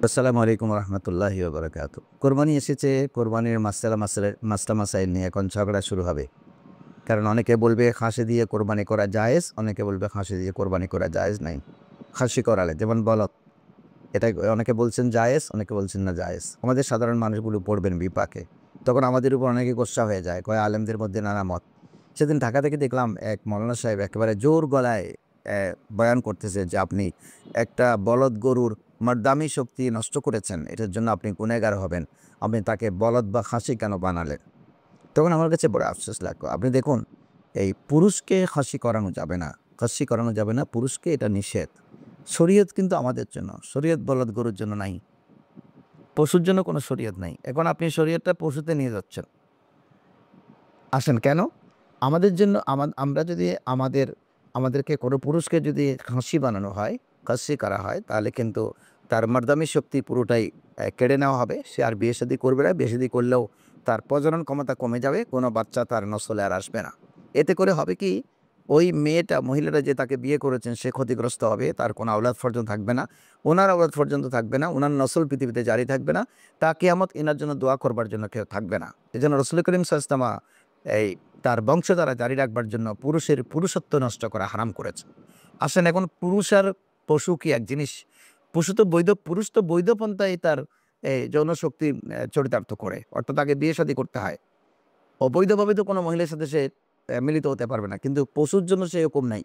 আসসালামু আলাইকুম রহমতুল্লাহি বারাকাতু। কোরবানি এসেছে, কোরবানির মাসলা মাসাইল নিয়ে এখন ঝগড়া শুরু হবে। কারণ অনেকে বলবে খাসি দিয়ে কোরবানি করা জায়েজ, অনেকে বলবে খাসি দিয়ে কোরবানি করা জায়েজ নাই। খাসি করালে যেমন বলদ, এটা অনেকে বলছেন জায়েজ, অনেকে বলছেন না জায়েজ। আমাদের সাধারণ মানুষগুলো পড়বেন বিপাকে, তখন আমাদের উপর অনেকে গোস্সা হয়ে যায়, কয় আলেমদের মধ্যে নানা মত। সেদিন ঢাকা থেকে দেখলাম এক মৌলানা সাহেব একেবারে জোর গলায় বয়ান করতেছে যে আপনি একটা বলদ গরুর মারদামি শক্তি নষ্ট করেছেন, এটার জন্য আপনি গুনেগার হবেন, আপনি তাকে বলদ বা খাসি কেন বানালেন? তখন আমার কাছে বড় আফসোস লাগলো। আপনি দেখুন, এই পুরুষকে খাসি করানো যাবে না, খাসি করানো যাবে না, পুরুষকে এটা নিষেধ। শরীয়ত কিন্তু আমাদের জন্য, শরীয়ত বলদ গরুর জন্য নাই, পশুর জন্য কোনো শরীয়ত নাই। এখন আপনি শরীয়তটা পশুতে নিয়ে যাচ্ছেন। আসেন কেন? আমাদের জন্য আমরা যদি আমাদেরকে কোনো পুরুষকে যদি খাসি বানানো হয়, খাসি করা হয়, তাহলে কিন্তু তার মারদামি শক্তি পুরোটাই কেড়ে নেওয়া হবে। সে আর বিয়ে-শাদী করবে না। বিয়ে-শাদী করলেও তার প্রজনন ক্ষমতা কমে যাবে। কোনো বাচ্চা তার নসলে আর আসবে না। এতে করে হবে কি? ওই মহিলাটা যে তাকে বিয়ে করেছেন সে ক্ষতিগ্রস্ত হবে। তার কোনো আওলাদ পর্যন্ত থাকবে না। উনার আওলাদ পর্যন্ত থাকবে না। উনার নসল পৃথিবীতে জারি থাকবে না। তা কিয়ামত এনার জন্য দোয়া করবার জন্য কেউ থাকবে না। এজন্য রাসূল করিম সাল্লাল্লাহু আলাইহি ওয়াসাল্লাম এই তার বংশধারা জারি রাখবার জন্য পুরুষের পুরুষত্ব নষ্ট করা হারাম করেছে। আসেন এখন পুরুষ আর পশু কি এক জিনিস? পুরুষ তো বৈধ পন্থায় তার যৌন শক্তি চরিতার্থ করে। অর্থাৎ তাকে বিয়ে-শাদী করতে হয়। অবৈধভাবে তো কোনো মহিলার সাথে সে মিলিত হতে পারবে না। কিন্তু পশুর জন্য সেই হুকুম নাই।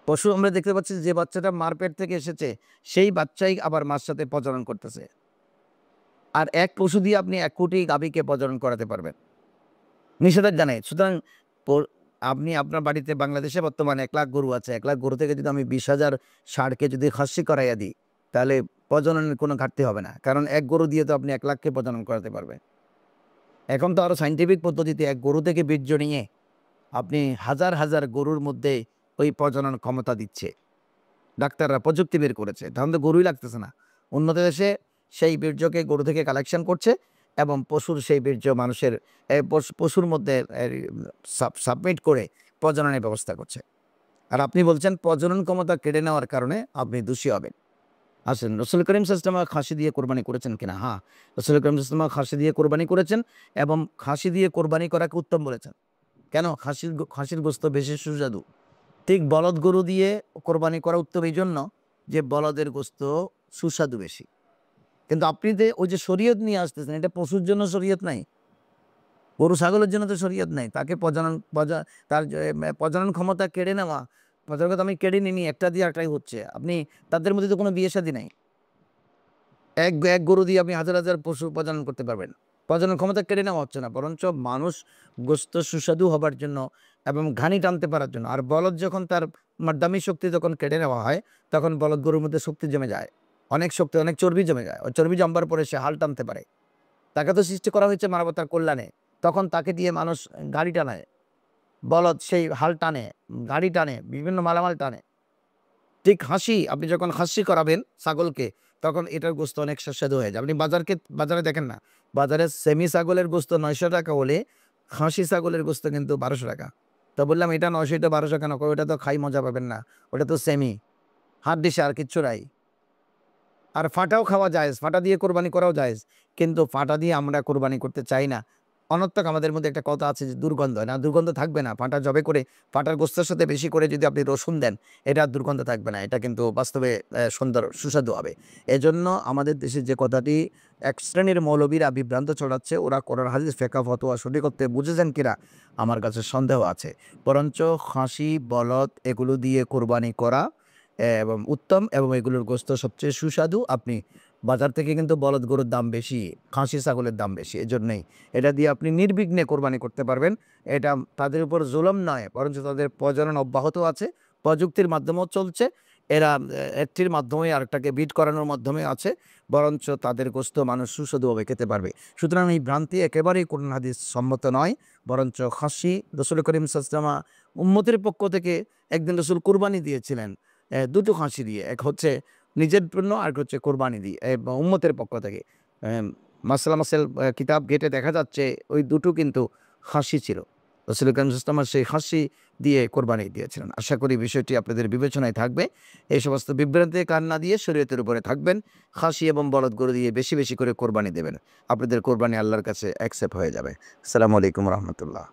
পশু আমরা দেখতে পাচ্ছি যে বাচ্চাটা মার পেট থেকে এসেছে, সেই বাচ্চাই আবার মার সাথে প্রজনন করতেছে। আর এক পশু দিয়ে আপনি ১ কোটি গাভীকে প্রজনন করাতে পারবেন। নিষেধাজ্ঞা নেই। সুতরাং প আপনি আপনার বাড়িতে বাংলাদেশে বর্তমানে ১,০০,০০০ গরু আছে। ১,০০,০০০ গরু থেকে যদি আমি ২০,০০০ ষাঁড়কে যদি খাসি করাইয়া দিই, তাহলে প্রজননের কোনো ঘাটতি হবে না। কারণ ১ গরু দিয়ে তো আপনি ১,০০,০০০ কে প্রজনন করাতে পারবেন। এখন তো আরো সায়েন্টিফিক পদ্ধতিতে ১ গরু থেকে বীর্য নিয়ে আপনি হাজার, হাজার গরুর মধ্যে ওই প্রজনন ক্ষমতা দিচ্ছে। ডাক্তাররা প্রযুক্তি বের করেছে। তখন তো গরুই লাগতেছে না। উন্নত দেশে সেই বীর্যকে গরু থেকে কালেকশন করছে এবং পশুর সেই বীর্য মানুষের পশুর মধ্যে সাবমিট করে প্রজননের ব্যবস্থা করছে। আর আপনি বলছেন প্রজনন ক্ষমতা কেড়ে নেওয়ার কারণে আপনি দোষী হবেন। আসেন রাসূল করিম সাল্লাল্লাহু আলাইহি ওয়াসাল্লাম খাসি দিয়ে কোরবানি করেছেন কিনা? হ্যাঁ, রাসূল করিম সাল্লাল্লাহু আলাইহি ওয়াসাল্লাম খাসি দিয়ে কোরবানি করেছেন এবং খাসি দিয়ে কোরবানি করাকে উত্তম বলেছেন। কেন? খাসির গোশত বেশি সুস্বাদু। ঠিক বলদ গরু দিয়ে কোরবানি করা উত্তম এইজন্য যে বলদের গোশত সুস্বাদু বেশি। কিন্তু আপনি যে ওই যে শরীয়ত নিয়ে আসতেছেন, এটা পশুর জন্য শরীয়ত নাই। গরু ছাগলের জন্য তো শরীয়ত নাই। তাকে তার প্রজনন ক্ষমতা কেড়ে নেওয়া, প্রজনন ক্ষমতা আমি কেড়ে নিইনি, একটা দিয়ে আরেকটাই হচ্ছে। আপনি তাদের মধ্যে তো কোনো বিয়ে-শাদী নাই। এক গরু দিয়ে আপনি হাজার, হাজার পশু প্রজনন করতে পারবেন। প্রজনন ক্ষমতা কেড়ে নেওয়া হচ্ছে না। বরঞ্চ মানুষ গোশত সুস্বাদু হবার জন্য এবং ঘানি টানতে পারার জন্য। আর বলদ যখন তার মাদ্দামি শক্তি যখন কেড়ে নেওয়া হয়, তখন বলদ গরুর মধ্যে শক্তি জমে যায়। অনেক শক্তি, অনেক চর্বি জমে যায়। ওই চর্বি জমবার পরে সে হাল টানতে পারে। তাকে তো সৃষ্টি করা হয়েছে মানবতার কল্যাণে। তখন তাকে দিয়ে মানুষ গাড়ি টানায়। বলদ সেই হাল টানে, গাড়ি টানে, বিভিন্ন মালামাল টানে। ঠিক আপনি যখন খাসি করাবেন ছাগলকে, তখন এটার গোশত অনেক সুস্বাদু হয়ে যায়। আপনি বাজারে দেখেন না, বাজারে সেমি ছাগলের গোশত ৳৯০০ হলে খাসি ছাগলের গোশত কিন্তু ৳১২০০। তো বললাম, "এটা ৯০০ এটা ১২০০ কেন?" কয়, "ওটা তো খাই মজা পাবেন না। ওটা তো সেমি। হাড্ডি আর কিচ্ছু নাই। আর ফাটাও খাওয়া জায়েজ, ফাটা দিয়ে কোরবানি করাও জায়েজ। কিন্তু ফাটা দিয়ে আমরা কোরবানি করতে চাই না। অনর্থক আমাদের মধ্যে একটা কথা আছে যে দুর্গন্ধ হয়। না, দুর্গন্ধ থাকবে না। ফাটা জবে করে ফাটার গোশতের সাথে বেশি করে যদি আপনি রসুন দেন, এটা আর দুর্গন্ধ থাকবে না। এটা কিন্তু বাস্তবে সুন্দর সুস্বাদু হবে। এজন্য আমাদের দেশে যে কথাটি এক শ্রেণীর মৌলবীরা বিভ্রান্ত ছড়াচ্ছে, ওরা কোরআন হাদিস ফিকহ ফতোয়া সঠিকত্বে বুঝেছেন কিনা আমার কাছে সন্দেহ আছে। বরঞ্চ খাসি, বলদ এগুলো দিয়ে কোরবানি করা এবং উত্তম এবং এগুলোর গোশত সবচেয়ে সুস্বাদু। আপনি বাজার থেকে কিন্তু বলদ গরুর দাম বেশি, খাসি ছাগলের দাম বেশি। এজন্যই এটা দিয়ে আপনি নির্বিঘ্নে কোরবানি করতে পারবেন। এটা তাদের উপর জুলুম নয়, বরঞ্চ তাদের প্রজনন অব্যাহত আছে। প্রযুক্তির মাধ্যমেও চলছে। এরা একটির মাধ্যমে আরেকটাকে বিট করানোর মাধ্যমে আছে। বরঞ্চ তাদের গোশত মানুষ সুস্বাদুভাবে খেতে পারবে। সুতরাং এই ভ্রান্তি একেবারেই কোরআন হাদিস সম্মত নয়। বরঞ্চ খাসি রাসূল করিম সাল্লাল্লাহু আলাইহি ওয়াসাল্লাম উম্মতের পক্ষ থেকে একদিন রাসূল কুরবানি দিয়েছিলেন। ২ টো খাসি দিয়ে। এক হচ্ছে নিজের জন্য, আরেকটা হচ্ছে কোরবানি দিয়ে উম্মতের পক্ষ থেকে। মাসাইল কিতাব ঘেঁটে দেখা যাচ্ছে ওই দুটো কিন্তু খাসি ছিল। রাসূল কারীম সাল্লাল্লাহু আলাইহি ওয়াসাল্লাম সেই খাসি দিয়ে কোরবানি দিয়েছিলেন। আশা করি বিষয়টি আপনাদের বিবেচনায় থাকবে। এই সমস্ত বিভ্রান্তিতে কান না দিয়ে শরীয়তের উপরে থাকবেন। খাসি এবং বলদ গরু দিয়ে বেশি করে কোরবানি দেবেন। আপনাদের কোরবানি আল্লাহর কাছে অ্যাকসেপ্ট হয়ে যাবে। আসসালামু আলাইকুম ওয়া রাহমাতুল্লাহ।